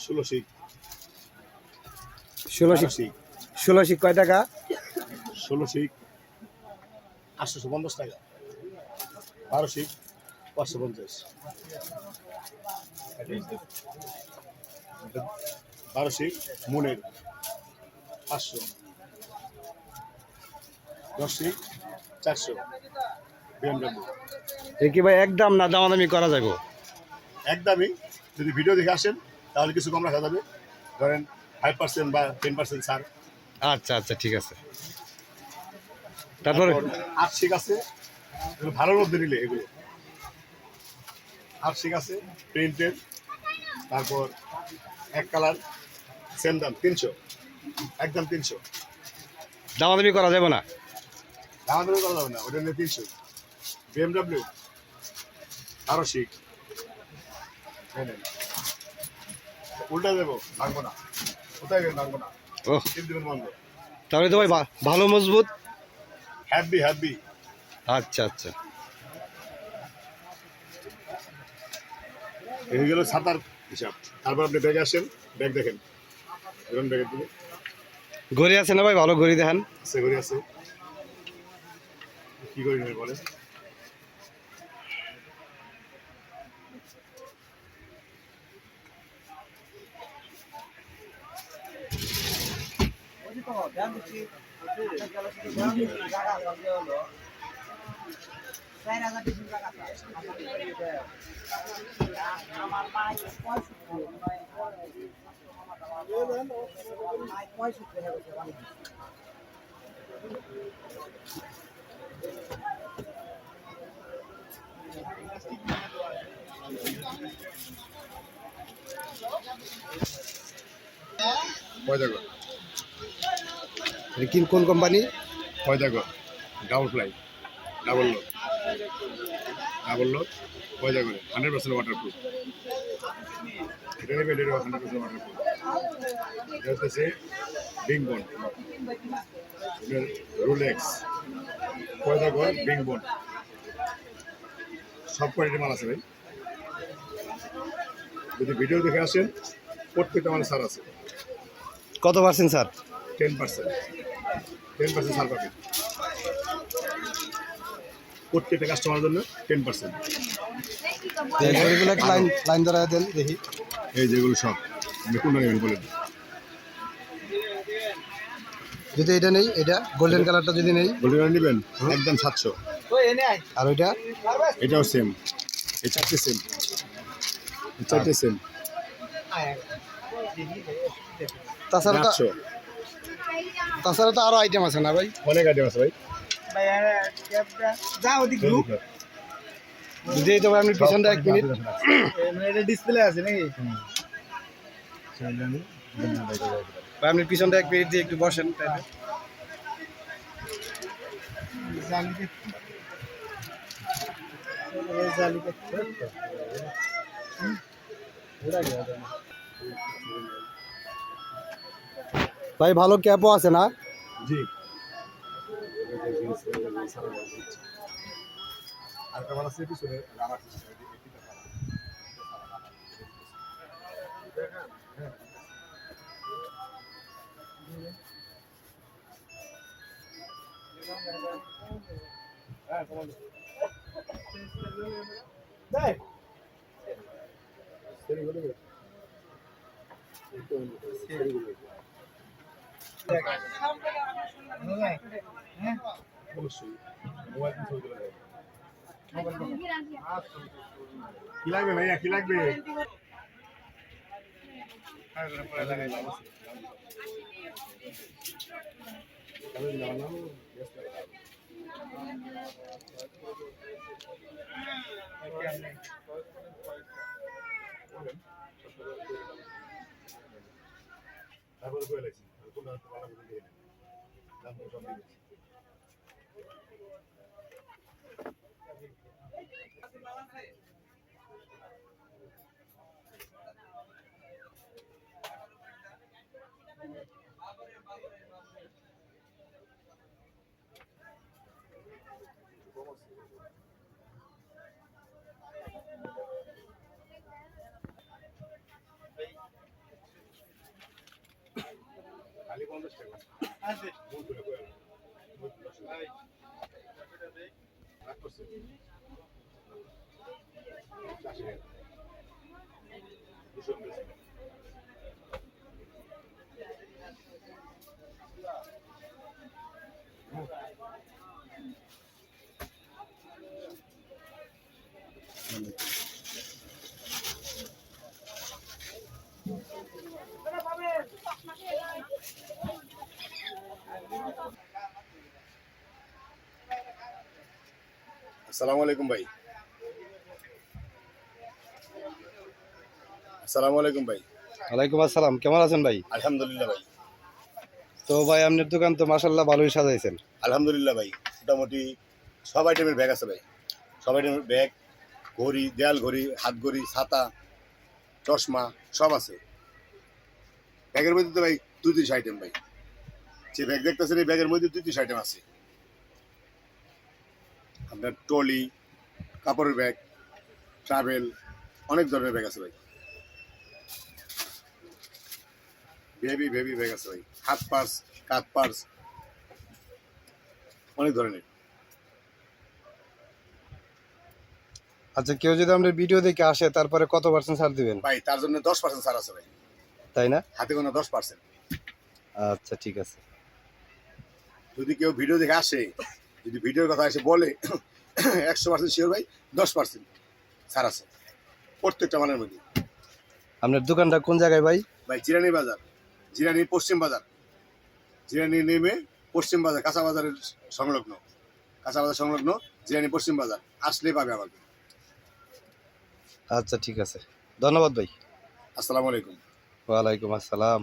ষোলো শিক কয় টাকা? 16 শিক 850 টাকা, 12 শিক 550, 12 শিক মনের 500, 10 শিক 400 BMW। কি ভাই একদম না দামাদামি করা যাবে? একদমই, যদি ভিডিও দেখে আসেন তাহলে কিছু কম রাখা যাবে, ধরেন 5% বা 10% ছাড়। আচ্ছা আচ্ছা ঠিক আছে। তারপর 8 শিক আছে, ভালোর মধ্যে নিলে এগুলো 8 শিক আছে প্রিন্টেড, তারপর এক কালার, সেম দাম 300, একদম 300। দামাদামি করা যাবে না? দামাদামি করা যাবে না, ওটা নিয়ে 300। BMW 12 শিক, উল্টা দেবো, ভাঙবো না, কোথায় গেলে ভাঙবো না। ও তাহলে তো ভাই ভালো মজবুত। হ্যাপি। আচ্ছা আচ্ছা। এই গেল ছাতার হিসাব। তারপর আপনি ব্যাগে আসেন, ব্যাগ দেখেন, এরকম ব্যাগের দিকে ঘড়ি আছে না ভাই? ভালো ঘড়ি দেখেন। আছে, ঘড়ি আছে। কি ঘড়ি নেবে বলেন? কোন company? Double fly, double load, 100% waterproof. এটা নেবে, এটা 100% ওয়াটারপ্রুফ। এটা হচ্ছে বিংবন, রোলেক্স, বিংবন, সব কোয়ালিটির মাল আছে ভাই। যদি ভিডিও দেখে আসেন, প্রত্যেকটা মানে ছাড় আছে। কত পার্সেন্ট স্যার? 10% ছাড় পাবেন প্রত্যেকটা কাস্টমারের জন্য, 10%। লাইন ধরা দেন দেখি। এই যেগুলো সব কোনটা নেবেন বলেন? যদি এটা নেই, এটা গোল্ডেন কালারটা যদি নেই, গোল্ডেন কালার নেবেন একদম 700। আর ওইটা? এটাও সেম, এই চারটে সেম, তাছাড়া তো আরো আইটেম আছে না ভাই? অনেক আইটেম আছে ভাই। যদি তো আপনি পিছনটা 1 মিনিট, এটা ডিসপ্লে আছে নাকি? আপনি পিছনটা 1 মিনিট দিয়ে একটু বসেন তাইলে। ভাই ভালো ক্যাপও আছে না? জি। আর কেমন আছে পিছনে রাবার অবশ্যই মোবাইল কি লাগবে ভাইয়া, কি লাগবে? তারপরে কয়ে লাগছি তোমরা ভালো করে দিয়ে দাম সব দিয়ে খালি 50 টাকা আছে মন করে কই ভাই রাখ করছে 80 টাকা 200 টাকা আসসালামু আলাইকুম ভাই আসসালামু আলাইকুম ভাই ওয়ালাইকুম আসসালাম, কেমন আছেন ভাই? আলহামদুলিল্লাহ ভাই তো ভাই আপনার দোকান তো মাশাল্লাহ ভালোই সাজাইছেন। আলহামদুলিল্লাহ ভাই মোটামুটি সব আইটেমের ব্যাগ আছে ভাই সব আইটেমের ব্যাগ ঘড়ি দেয়াল ঘড়ি হাত ঘড়ি ছাতা চশমা সব আছে ব্যাগের মধ্যে তো ভাই 2-3 আইটেম ভাই যে ব্যাগ দেখতেছেন এই ব্যাগের মধ্যে 2-3 আইটেম আছে আপনার ট্রলি কাপড়ের ব্যাগ ট্রাভেল অনেক ধরনের ব্যাগ আছে ভাই বেবি বেবি ব্যাগ আছে ভাই হাত পার্স কাঁধ পার্স অনেক ধরনের আচ্ছা, কেউ যদি আমাদের ভিডিও দেখে আসে তারপরে কত পার্সেন্ট ছাড় দিবেন? ভাই তার জন্য 10% ছাড় আছে ভাই তাই না? হাতে গোনা 10% আচ্ছা ঠিক আছে। যদি কেউ ভিডিও দেখে আসে যদি ভিডিওর কথা এসে বলে 100% শিওর ভাই 10% ছাড় আছে প্রত্যেকটা মালের মধ্যে আপনার দোকানটা কোন জায়গায় ভাই? ভাই জিরানি বাজার জিরানি পশ্চিম বাজার জিরানি নেমে পশ্চিম বাজার কাঁচা বাজারের সংলগ্ন কাঁচা বাজার সংলগ্ন জিরানি পশ্চিম বাজার আসলেই পাবে আমাকে আচ্ছা ঠিক আছে, ধন্যবাদ ভাই। আসসালামু আলাইকুম ওয়ালাইকুম আসসালাম।